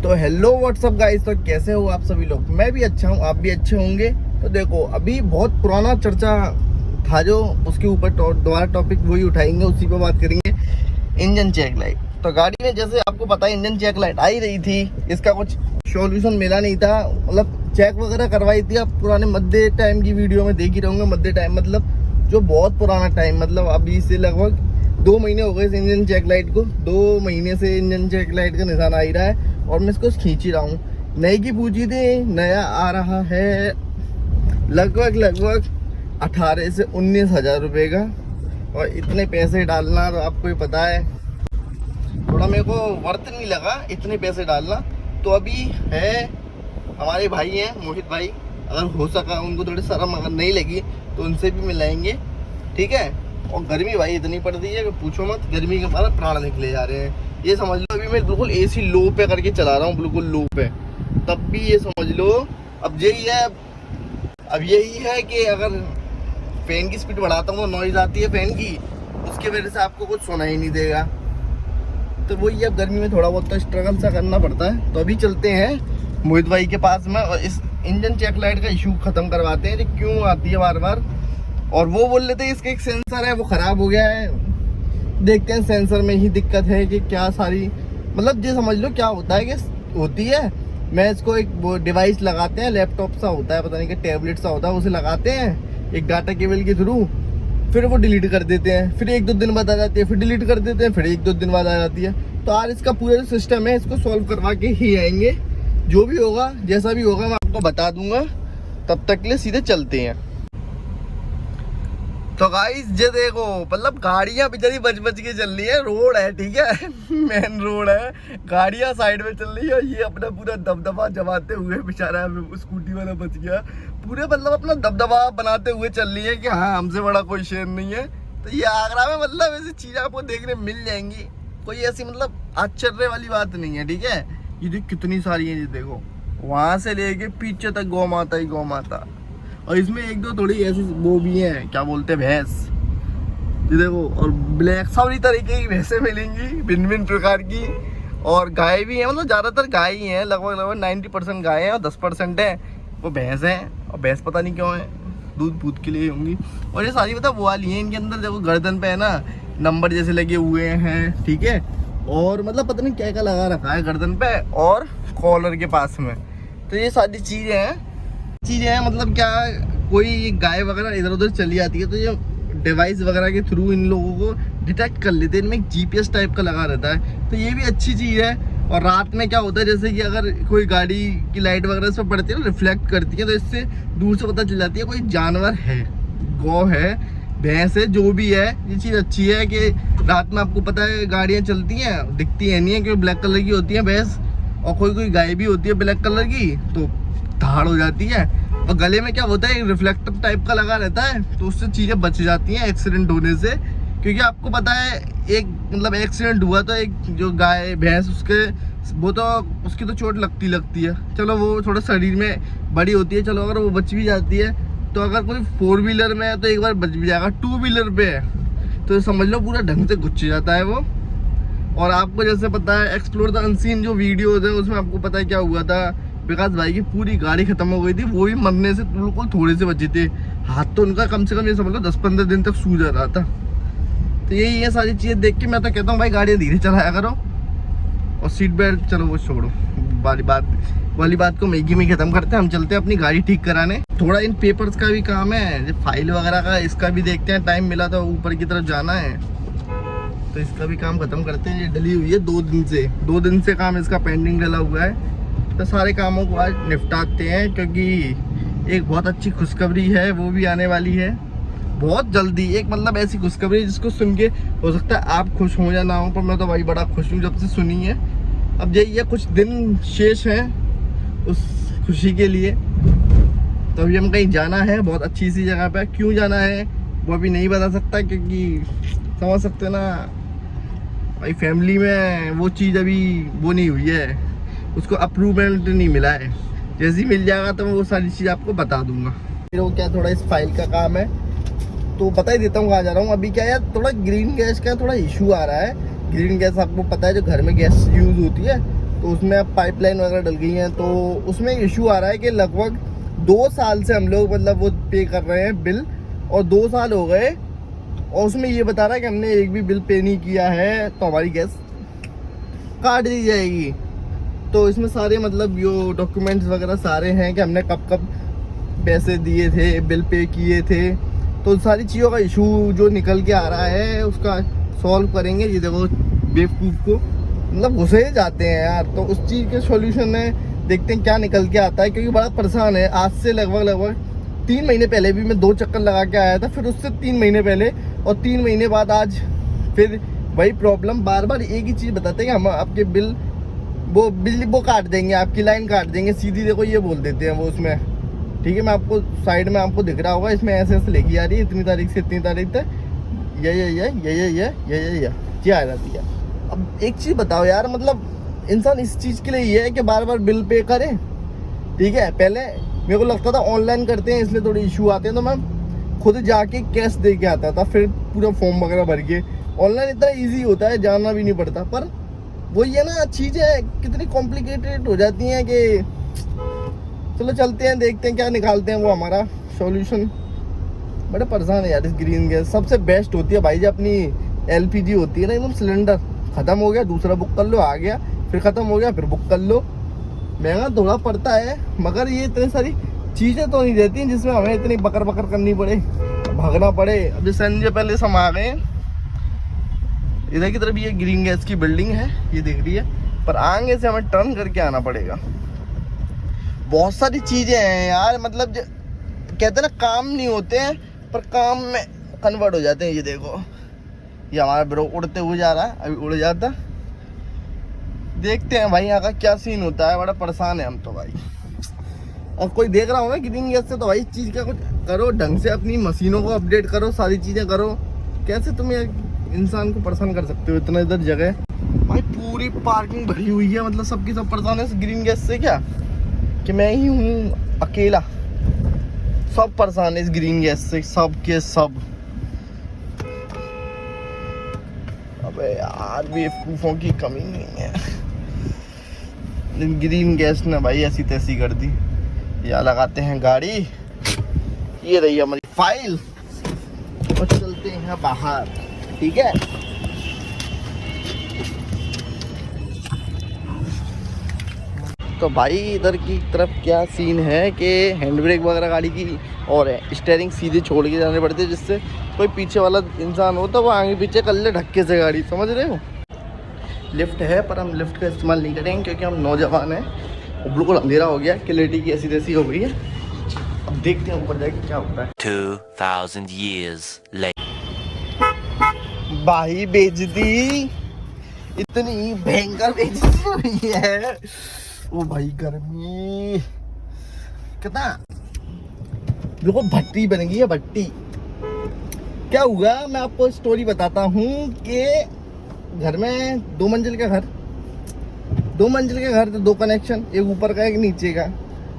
तो hello what's up guys, तो कैसे हो आप सभी लोग। मैं भी अच्छा हूँ, आप भी अच्छे होंगे। तो देखो, अभी बहुत पुराना चर्चा था जो उसके ऊपर दोबारा टॉपिक वही उठाएंगे, उसी पे बात करेंगे। Engine check light. तो गाड़ी में जैसे आपको पता है इंजन चेक लाइट आई रही थी, इसका कुछ सॉल्यूशन मिला नहीं था। मतलब चेक वगैरह करवाई थी, आप पुराने मध्य टाइम की वीडियो में देख ही रहोगे। मध्य टाइम मतलब जो बहुत पुराना टाइम, मतलब अभी से लगभग 2 महीने हो गए इस इंजन चेक लाइट को। 2 महीने से इंजन चेक लाइट का निशान आ ही रहा है और मैं इसको खींच ही रहा हूँ। नई की पूछी थी, नया आ रहा है लगभग 18 से 19 हज़ार रुपये का। और इतने पैसे डालना तो आपको ही पता है, थोड़ा मेरे को वर्थ नहीं लगा इतने पैसे डालना। तो अभी है हमारे भाई हैं मोहित भाई, अगर हो सका उनको थोड़ी शर्म अगर नहीं लगी तो उनसे भी मिलाएंगे, ठीक है। और गर्मी भाई इतनी पड़ रही है कि पूछो मत, गर्मी के मारे प्राण निकले जा रहे हैं। ये समझ लो अभी मैं बिल्कुल एसी लो पे करके चला रहा हूँ, बिल्कुल लो पे, तब भी ये समझ लो। अब यही है कि अगर फैन की स्पीड बढ़ाता हूँ तो नॉइज आती है फैन की, उसकी वजह से आपको कुछ सुना ही नहीं देगा। तो वही अब गर्मी में थोड़ा बहुत तो स्ट्रगल सा करना पड़ता है। तो अभी चलते हैं मोहित भाई के पास में और इस इंजन चेक लाइट का इशू खत्म करवाते हैं, जो क्यों आती है बार बार। और वो बोल लेते हैं इसका एक सेंसर है वो ख़राब हो गया है, देखते हैं सेंसर में ही दिक्कत है कि क्या सारी, मतलब ये समझ लो क्या होता है कि होती है। मैं इसको एक वो डिवाइस लगाते हैं, लैपटॉप सा होता है, पता नहीं कि टैबलेट सा होता है, उसे लगाते हैं एक डाटा केबल के थ्रू, फिर वो डिलीट कर देते हैं, फिर 1-2 दिन बाद आ जाती है, फिर डिलीट कर देते हैं, फिर 1-2 दिन बाद आ जाती है। तो आज इसका पूरा जो सिस्टम है इसको सॉल्व करवा के ही आएंगे। जो भी होगा जैसा भी होगा मैं आपको बता दूंगा। तब तक के लिए सीधे चलते हैं। तो गाइस ये देखो, मतलब गाड़ियां बेचारी बच के चल रही है, रोड है ठीक है मेन रोड है, गाड़ियां साइड में चल रही है। ये अपना पूरा दबदबा जमाते हुए बेचारा स्कूटी वाला बच गया, पूरे मतलब अपना दबदबा बनाते हुए चल रही है कि हाँ हमसे बड़ा कोई शेर नहीं है। तो ये आगरा में मतलब ऐसी चीज़ें आपको देखने मिल जाएंगी, कोई ऐसी मतलब आश्चर्य वाली बात नहीं है, ठीक है। ये देखो कितनी सारी है, ये देखो वहाँ से लेके पीछे तक गौ माता ही गौ माता। और इसमें 1-2 थोड़ी ऐसी वो भी हैं, क्या बोलते हैं, भैंस, ये देखो। और ब्लैक सारी तरीके की भैंसें मिलेंगी, भिन्न भिन्न प्रकार की। और गाय भी है, मतलब ज़्यादातर गाय ही है, लगभग 90% गाय हैं और 10% है वो भैंस हैं। और भैंस पता नहीं क्यों है, दूध के लिए होंगी। और ये सारी पता वो वाली हैं, इनके अंदर देखो गर्दन पे है ना नंबर जैसे लगे हुए हैं, ठीक है। और मतलब पता नहीं क्या क्या लगा रखा है गर्दन पे और कॉलर के पास में। तो ये सारी चीज़ें हैं, मतलब क्या कोई गाय वगैरह इधर उधर चली जाती है तो ये डिवाइस वगैरह के थ्रू इन लोगों को डिटेक्ट कर लेते हैं। इनमें एक जीपीएस टाइप का लगा रहता है, तो ये भी अच्छी चीज़ है। और रात में क्या होता है, जैसे कि अगर कोई गाड़ी की लाइट वगैरह इस पर पड़ती है ना, रिफ्लेक्ट करती है, तो इससे दूर से पता चल जाती है कोई जानवर है, गौ है, भैंस है, जो भी है। ये चीज़ अच्छी है कि रात में आपको पता है गाड़ियाँ चलती हैं, दिखती है नहीं है, क्योंकि ब्लैक कलर की होती है भैंस, और कोई गाय भी होती है ब्लैक कलर की, तो धाड़ हो जाती है। और गले में क्या होता है, एक रिफ्लेक्टर टाइप का लगा रहता है, तो उससे चीज़ें बच जाती हैं एक्सीडेंट होने से। क्योंकि आपको पता है एक मतलब एक्सीडेंट हुआ तो एक जो गाय भैंस उसकी तो चोट लगती है। चलो वो थोड़ा शरीर में बड़ी होती है, चलो अगर वो बच भी जाती है तो अगर कोई 4 व्हीलर में है तो एक बार बच भी जाएगा, 2 व्हीलर पे है तो समझ लो पूरा ढंग से गुच्छ जाता है वो। और आपको जैसे पता है एक्सप्लोर द अनसीन जो वीडियोज है उसमें आपको पता है क्या हुआ था, विकास भाई की पूरी गाड़ी खत्म हो गई थी, वो भी मरने से बिल्कुल थोड़े से बचे थे। हाथ तो उनका कम से कम ये समझ लो 10-15 दिन तक सूज रहा था। तो यही है सारी चीज़ें देख के मैं तो कहता हूँ भाई गाड़ियाँ धीरे चलाया करो, और सीट बेल्ट चलो वो छोड़ो, वाली बात को मैगी में ख़त्म करते हैं। हम चलते हैं अपनी गाड़ी ठीक कराने। थोड़ा इन पेपर्स का भी काम है, फाइल वगैरह का, इसका भी देखते हैं। टाइम मिला तो ऊपर की तरफ जाना है तो इसका भी काम ख़त्म करते हैं। ये डली हुई है 2 दिन से काम इसका पेंडिंग डला हुआ है। तो सारे कामों को आज निपटाते हैं, क्योंकि एक बहुत अच्छी खुशखबरी है वो भी आने वाली है बहुत जल्दी। एक मतलब ऐसी खुशखबरी जिसको सुन के हो सकता है आप खुश हो या ना हो, पर मैं तो भाई बड़ा खुश हूँ जब से सुनी है। अब यही है, कुछ दिन शेष हैं उस खुशी के लिए। तो अभी हम कहीं जाना है बहुत अच्छी सी जगह पे। क्यों जाना है वो अभी नहीं बता सकता, क्योंकि समझ सकते ना भाई, फैमिली में वो चीज़ अभी वो नहीं हुई है, उसको अप्रूवमेंट नहीं मिला है। जैसे ही मिल जाएगा तो मैं वो सारी चीज़ आपको बता दूंगा। फिर वो क्या थोड़ा इस फाइल का काम है तो बता ही देता हूँ कहाँ जा रहा हूँ। अभी क्या है, थोड़ा ग्रीन गैस का थोड़ा इशू आ रहा है। ग्रीन गैस आपको पता है जो घर में गैस यूज़ होती है, तो तो उसमें अब पाइपलाइन वगैरह डल गई हैं, तो उसमें इशू आ रहा है कि लगभग 2 साल से हम लोग मतलब वो पे कर रहे हैं बिल, और 2 साल हो गए और उसमें ये बता रहा है कि हमने एक भी बिल पे नहीं किया है तो हमारी गैस काट दी जाएगी। तो इसमें सारे मतलब जो डॉक्यूमेंट्स वगैरह सारे हैं कि हमने कब कब पैसे दिए थे, बिल पे किए थे, तो सारी चीज़ों का इशू जो निकल के आ रहा है उसका सॉल्व करेंगे। ये देखो बेवकूफ़ को मतलब घुसे जाते हैं यार, तो उस चीज़ के सॉल्यूशन में देखते हैं क्या निकल के आता है, क्योंकि बड़ा परेशान है। आज से लगभग 3 महीने पहले भी मैं 2 चक्कर लगा के आया था, फिर उससे 3 महीने पहले, और 3 महीने बाद आज फिर वही प्रॉब्लम। बार बार एक ही चीज़ बताते हैं कि हम आपके बिल वो बिजली वो काट देंगे, आपकी लाइन काट देंगे, सीधी देखो ये बोल देते हैं वो उसमें। ठीक है, मैं आपको साइड में आपको दिख रहा होगा, इसमें ऐसे लेके आ रही है इतनी तारीख से इतनी तारीख तक ये आ जाती है। अब एक चीज़ बताओ यार, मतलब इंसान इस चीज़ के लिए ये है कि बार बार बिल पे करे। ठीक है, पहले मेरे को लगता था ऑनलाइन करते हैं इसलिए थोड़े इशू आते हैं, तो मैं खुद जाके कैश दे के आता था, फिर पूरा फॉर्म वगैरह भर के। ऑनलाइन इतना ईजी होता है, जाना भी नहीं पड़ता, पर वही है ना, चीज़ें कितनी कॉम्प्लिकेटेड हो जाती हैं कि चलो चलते हैं देखते हैं क्या निकालते हैं वो हमारा सॉल्यूशन। बड़े परेशान है यार इस ग्रीन गैस। सबसे बेस्ट होती है भाई जो अपनी LPG होती है ना, एकदम सिलेंडर ख़त्म हो गया दूसरा बुक कर लो, आ गया फिर ख़त्म हो गया फिर बुक कर लो। महंगा थोड़ा पड़ता है, मगर ये इतनी सारी चीज़ें तो नहीं रहती जिसमें हमें इतनी बकर बकर करनी पड़े, भागना पड़े। अभी संजय पहले से हम आ गए, इधर की तरफ ये ग्रीन गैस की बिल्डिंग है, ये दिख रही है, पर आगे से हमें टर्न करके आना पड़ेगा। बहुत सारी चीज़ें हैं यार, मतलब कहते हैं ना काम नहीं होते हैं पर काम में कन्वर्ट हो जाते हैं। ये देखो ये हमारा ब्रो उड़ते हुए जा रहा है, अभी उड़ जाता। देखते हैं भाई यहाँ का क्या सीन होता है, बड़ा परेशान है हम तो भाई। और कोई देख रहा होगा ग्रीन गैस से, तो भाई इस चीज़ का कुछ करो, ढंग से अपनी मशीनों को अपडेट करो, सारी चीज़ें करो। कैसे तुम इंसान को परेशान कर सकते हो इतना इधर जगह। भाई पूरी पार्किंग भरी हुई है, मतलब सबकी सब परेशान है इस ग्रीन गैस से, क्या कि मैं ही हूँ अकेला। सब परेशान है इस ग्रीन गैस से, सब के सब। अबे यार बेवकूफ़ों की कमी नहीं है। ग्रीन गैस ने भाई ऐसी तैसी कर दी। या लगाते हैं गाड़ी, ये रही हमारी फाइल, और चलते हैं बाहर। ठीक है, तो भाई इधर की तरफ क्या सीन है कि हैंड ब्रेक वगैरह गाड़ी की और है, स्टीयरिंग सीधे छोड़ के जाने पड़ते हैं, जिससे कोई पीछे वाला इंसान हो तो वो आगे पीछे कर ले धक्के से गाड़ी, समझ रहे हो। लिफ्ट है पर हम लिफ्ट का इस्तेमाल नहीं करेंगे क्योंकि हम नौजवान हैं और बिल्कुल अंधेरा हो गया, क्लैरिटी की ऐसी तैसी हो गई है। अब देखते हैं ऊपर जाके क्या होता है। 2000 years later। भाई बेइज्जती, इतनी भयंकर बेइज्जती हुई है। ओ भाई गर्मी कितना, देखो भट्टी बन गई है, भट्टी। क्या हुआ मैं आपको स्टोरी बताता हूँ कि घर में 2 मंजिल का घर, 2 मंजिल के घर, तो 2 कनेक्शन, एक ऊपर का एक नीचे का।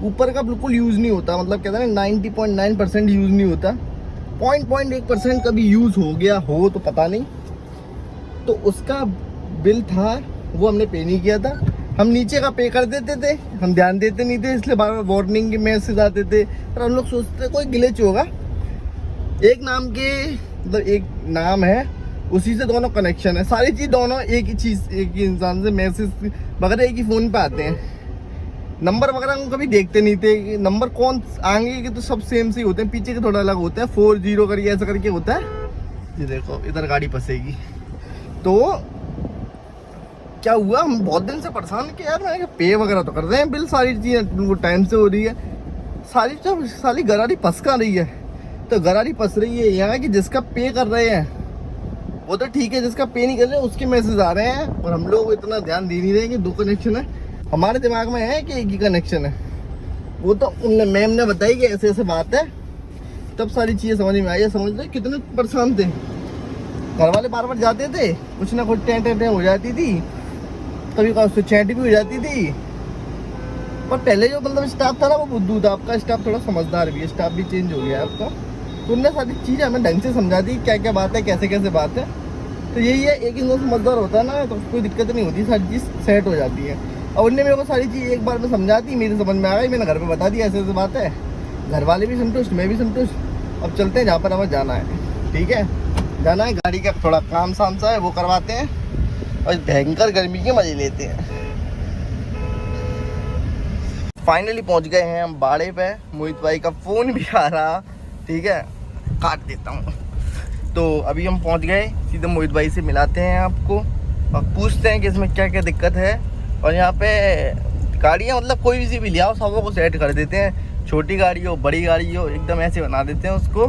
ऊपर का बिल्कुल यूज़ नहीं होता, मतलब कहते हैं ना 90.9% यूज़ नहीं होता, 0.1% कभी यूज़ हो गया हो तो पता नहीं। तो उसका बिल था वो हमने पे नहीं किया था। हम नीचे का पे कर देते थे, हम ध्यान देते नहीं थे, इसलिए बार बार वार्निंग के मैसेज आते थे। पर हम लोग सोचते कोई ग्लिच होगा, एक नाम के मतलब एक नाम है उसी से दोनों कनेक्शन है, सारी चीज़ दोनों एक ही चीज़, एक ही इंसान से मैसेज वगैरह एक ही फ़ोन पे आते हैं। नंबर वगैरह हम कभी देखते नहीं थे, नंबर कौन आगे के तो सब सेम से ही होते हैं, पीछे के थोड़ा अलग होते हैं, 40 करके ऐसा करके होता है। ये देखो इधर गाड़ी फंसेगी। तो क्या हुआ, हम बहुत दिन से परेशान कि यार मैंने पे वगैरह तो कर रहे हैं, बिल सारी चीज़ें बिल्कुल टाइम से हो रही है, सारी गरारी फंस कर रही है। तो गरारी फंस रही है यहाँ कि जिसका पे कर रहे हैं वो तो ठीक है, जिसका पे नहीं कर रहे उसके मैसेज आ रहे हैं, और हम लोग इतना ध्यान दे नहीं रहे कि 2 कनेक्शन है। हमारे दिमाग में है कि एक ही कनेक्शन है, वो तो उनने मैम ने बताई कि ऐसे ऐसे बात है, तब सारी चीज़ें समझ में आई है। समझ रहे कितने परेशान थे, घर वाले बार बार जाते थे, कुछ ना कुछ टें हो जाती थी, कभी का उससे चैट भी हो जाती थी। पर पहले जो मतलब स्टाफ था ना वो बुद्धू था, आपका स्टाफ थोड़ा समझदार भी है, स्टाफ भी चेंज हो गया है आपका, तो उनने सारी चीज़ें हमें ढंग से समझा दी क्या क्या बात है, कैसे कैसे बात है। तो यही है, एक इंसान समझदार होता है ना तो कोई दिक्कत नहीं होती, सारी चीज़ सेट हो जाती है। और उनने मेरे को सारी चीज़ एक बार में समझा दी, मेरी समझ में आ गई, मैंने घर पे बता दिया ऐसे ऐसे बात है, घर वाले भी संतुष्ट, मैं भी संतुष्ट। अब चलते हैं जहाँ पर हमें जाना है, ठीक है, जाना है, गाड़ी का थोड़ा काम साम सा है वो करवाते हैं और भयंकर गर्मी के मजे लेते हैं। फाइनली पहुंच गए हैं हम बाड़े पे, मोहित भाई का फ़ोन भी आ रहा, ठीक है, काट देता हूँ। तो अभी हम पहुंच गए, सीधे मोहित भाई से मिलाते हैं आपको और पूछते हैं कि इसमें क्या क्या दिक्कत है। और यहाँ पे गाड़ियाँ मतलब कोई सी भी ले आओ सबों को सेट कर देते हैं, छोटी गाड़ी हो बड़ी गाड़ी हो एकदम ऐसे बना देते हैं उसको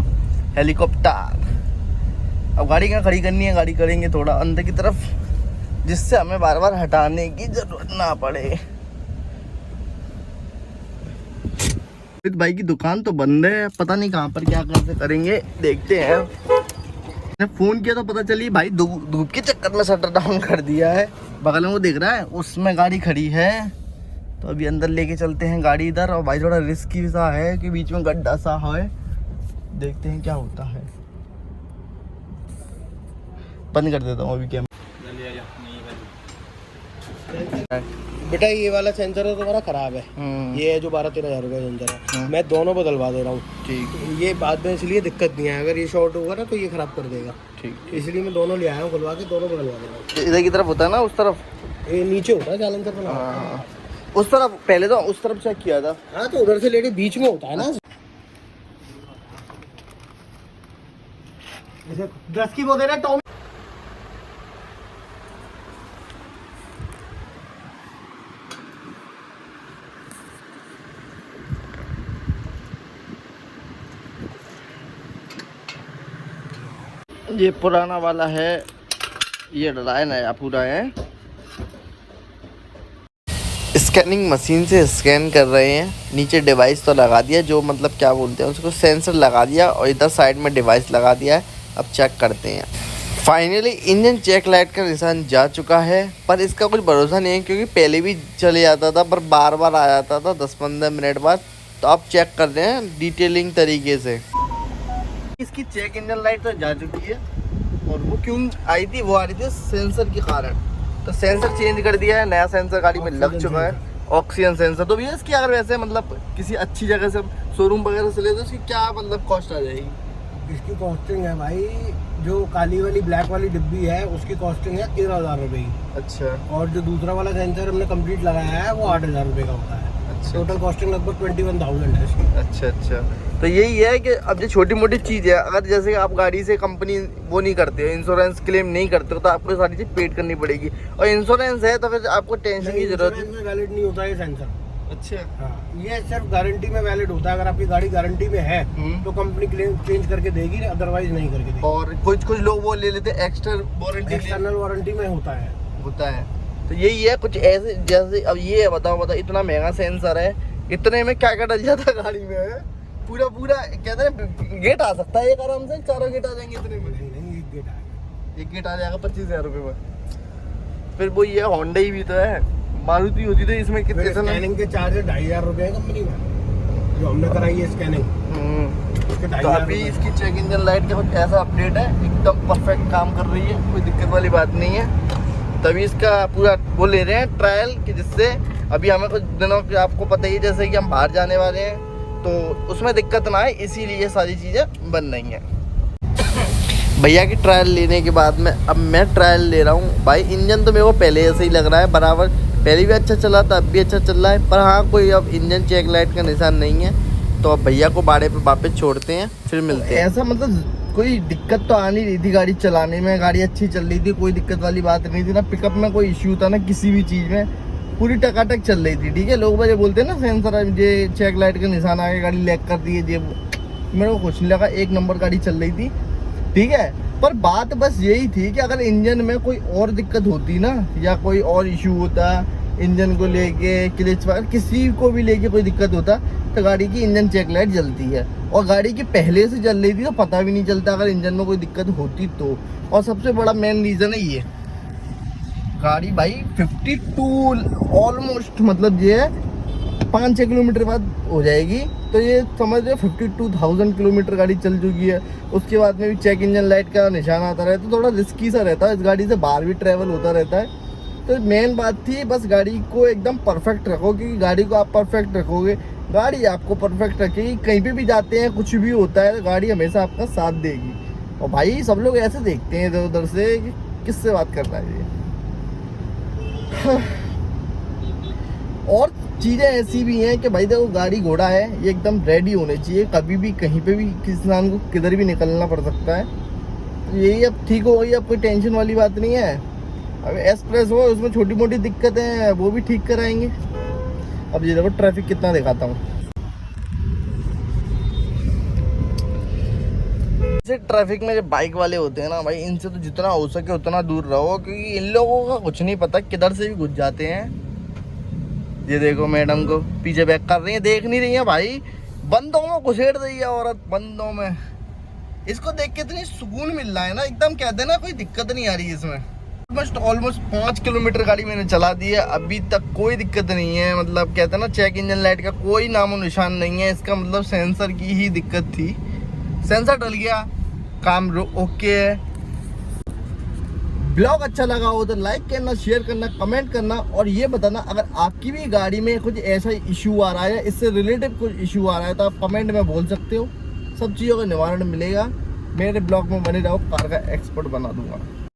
हेलीकॉप्टर। अब गाड़ी कहाँ खड़ी करनी है, गाड़ी करेंगे थोड़ा अंदर की तरफ जिससे हमें बार बार हटाने की ज़रूरत ना पड़े। मोहित भाई की दुकान तो बंद है, पता नहीं कहाँ पर क्या कैसे करेंगे, देखते हैं। मैंने फ़ोन किया तो पता चली भाई धूप के चक्कर में शटर डाउन कर दिया है। बगल में वो देख रहा है उसमें गाड़ी खड़ी है, तो अभी अंदर लेके चलते हैं गाड़ी इधर। और भाई थोड़ा रिस्की सा है कि बीच में गड्ढा सा है, देखते हैं क्या होता है। बंद कर देता हूँ अभी कैमरा। बेटा ये वाला सेंसर है तुम्हारा खराब है, ये है जो 12-13 हज़ार रुपये सेंसर है, मैं दोनों बदलवा दे रहा हूँ। ठीक, ये बाद में इसलिए दिक्कत नहीं है, अगर ये शॉर्ट होगा ना तो ये खराब कर देगा, ठीक। इसलिए मैं दोनों ले आया हूँ खुलवा के, दोनों बदलवा दे रहा हूँ। इधर की तरफ होता है ना, उस तरफ? ये नीचे होता है चालंसर बना। हाँ, उस तरफ पहले तो उस तरफ चेक किया था। हाँ तो उधर से लेके बीच में होता है ना, जैसे 10 की वो दे रहा है टॉम। ये पुराना वाला है, ये डला है, नया पूरा है। स्कैनिंग मशीन से स्कैन कर रहे हैं, नीचे डिवाइस तो लगा दिया, जो मतलब क्या बोलते हैं उसको, सेंसर लगा दिया, और इधर साइड में डिवाइस लगा दिया है। अब चेक करते हैं। फाइनली इंजन चेक लाइट का निशान जा चुका है, पर इसका कुछ भरोसा नहीं है क्योंकि पहले भी चले जाता था पर बार बार आ जाता था 10-15 मिनट बाद। तो अब चेक कर रहे हैं डिटेलिंग तरीके से। इसकी चेक इंजन लाइट तो जा चुकी है, और वो क्यों आई थी, वो आ रही थी सेंसर के कारण। तो सेंसर चेंज कर दिया है, नया सेंसर गाड़ी में लग चुका है, ऑक्सीजन सेंसर। तो भैया इसकी अगर वैसे मतलब किसी अच्छी जगह से शोरूम वगैरह से ले तो इसकी क्या मतलब कॉस्ट आ जाएगी? इसकी कॉस्टिंग है भाई, जो काली वाली ब्लैक वाली डिब्बी है उसकी कॉस्टिंग है 13,000 रुपये की। अच्छा। और जो दूसरा वाला सेंसर हमने कंप्लीट लगाया है वो 8,000 रुपये का होता है। अच्छा। टोटल कॉस्टिंग लगभग 21,000 है इसकी। अच्छा अच्छा, तो यही है कि अब जो छोटी मोटी चीज़ है, अगर जैसे आप गाड़ी से कंपनी वो नहीं करते हो, इंश्योरेंस क्लेम नहीं करते हो, तो आपको सारी चीज़ पेड करनी पड़ेगी। और इंश्योरेंस है तो फिर आपको टेंशन की जरूरत इंश्योरेंस में वैलिड नहीं होता ये सेंसर। अच्छा। हाँ, ये सिर्फ गारंटी में वैलिड होता है। अगर आपकी गाड़ी गारंटी में है तो कंपनी क्लेम चेंज करके देगी, अदरवाइज नहीं करके देगी। और कुछ लोग वो ले लेते हैं एक्स्ट्रा वारंटी, एक्सटर्नल वारंटी में होता है। तो यही है कुछ ऐसे। जैसे अब ये बताओ इतना महंगा सेंसर है, इतने में क्या क्या डल जाता है गाड़ी में? पूरा कहते हैं गेट आ सकता है एक आराम से, 4 गेट आ जाएंगे इतने में। नहीं, एक गेट आ जाएगा 25,000 रुपये में। फिर वो ये होंडा ही भी तो है, मारुति होती तो इसमें कितने स्कैनिंग के चार्ज 2,500 रुपये है कंपनी में, जो हमने कराई है स्कैनिंग। तो अभी इसकी चेक इंजन लाइट का कुछ ऐसा अपडेट है, एकदम परफेक्ट काम कर रही है, कोई दिक्कत वाली बात नहीं है। तभी इसका पूरा वो ले रहे हैं ट्रायल, कि जिससे अभी हमें कुछ दिनों के आपको पता ही है जैसे कि हम बाहर जाने वाले हैं तो उसमें दिक्कत ना आए, इसीलिए सारी चीज़ें बन रही हैं। भैया की ट्रायल लेने के बाद में अब मैं ट्रायल ले रहा हूँ। भाई इंजन तो मेरे को पहले ऐसे ही लग रहा है बराबर, पहले भी अच्छा चला था, अब भी अच्छा चल रहा है, पर हाँ कोई अब इंजन चेक लाइट का निशान नहीं है। तो अब भैया को बाड़े पे वापस छोड़ते हैं, फिर मिलते हैं। ऐसा मतलब कोई दिक्कत तो आ नहीं रही थी गाड़ी चलाने में, गाड़ी अच्छी चल रही थी, कोई दिक्कत वाली बात नहीं थी ना, पिकअप में कोई इश्यू था ना, किसी भी चीज़ में पूरी टकाटक चल रही थी। ठीक है, लोग मुझे बोलते हैं ना सेंसर ये चेक लाइट का निशान आ गया, गाड़ी लैग कर दी है, ये मेरे को कुछ नहीं लगा, एक नंबर गाड़ी चल रही थी। ठीक है, पर बात बस यही थी कि अगर इंजन में कोई और दिक्कत होती ना, या कोई और इशू होता इंजन को लेके, क्लच वगैरह किसी को भी लेके कोई दिक्कत होता, तो गाड़ी की इंजन चेक लाइट जलती है। और गाड़ी की पहले से जल रही थी तो पता भी नहीं चलता अगर इंजन में कोई दिक्कत होती तो। और सबसे बड़ा मेन रीज़न है ये, गाड़ी भाई 52 ऑलमोस्ट मतलब ये 5-6 किलोमीटर बाद हो जाएगी, तो ये समझ लो 52,000 किलोमीटर गाड़ी चल चुकी है। उसके बाद में भी चेक इंजन लाइट का निशान आता रहता है, तो थोड़ा रिस्की सा रहता है। इस गाड़ी से बाहर भी ट्रैवल होता रहता है, तो मेन बात थी बस गाड़ी को एकदम परफेक्ट रखो, क्योंकि गाड़ी को आप परफेक्ट रखोगे गाड़ी आपको परफेक्ट रखेगी। कहीं पे भी जाते हैं कुछ भी होता है तो गाड़ी हमेशा आपका साथ देगी। और भाई सब लोग ऐसे देखते हैं इधर उधर से कि किससे बात कर रहा है ये। और चीज़ें ऐसी भी हैं कि भाई देखो गाड़ी घोड़ा है ये एकदम रेडी होने चाहिए, कभी भी कहीं पे भी किसी इंसान को किधर भी निकलना पड़ सकता है। तो यही अब ठीक हो गई, अब कोई टेंशन वाली बात नहीं है। अब एक्सप्रेस हो उसमें छोटी मोटी दिक्कतें हैं वो भी ठीक कराएंगे। अब ये देखो ट्रैफिक कितना दिखाता हूँ। जैसे ट्रैफिक में जो बाइक वाले होते हैं ना भाई, इनसे तो जितना हो सके उतना दूर रहो, क्योंकि इन लोगों का कुछ नहीं पता किधर से भी घुस जाते हैं। ये देखो मैडम को पीछे बैक कर रही है, देख नहीं रही है भाई, बंदों में घुसेड़ रही है औरत, बंदों में। इसको देख के इतनी सुकून मिल रहा है ना, एकदम कहते हैं ना कोई दिक्कत नहीं आ रही है इसमें। ऑलमोस्ट 5 किलोमीटर गाड़ी मैंने चला दी है, अभी तक कोई दिक्कत नहीं है। मतलब कहते हैं ना चेक इंजन लाइट का कोई नामो निशान नहीं है। इसका मतलब सेंसर की ही दिक्कत थी, सेंसर डल गया, काम ओके है। ब्लॉग अच्छा लगा हो तो लाइक करना, शेयर करना, कमेंट करना और ये बताना अगर आपकी भी गाड़ी में कुछ ऐसा इशू आ रहा है या इससे रिलेटेड कुछ इशू आ रहा है तो आप कमेंट में बोल सकते हो। सब चीज़ों का निवारण मिलेगा। मेरे ब्लॉग में बने रहो, कार का एक्सपर्ट बना दूंगा।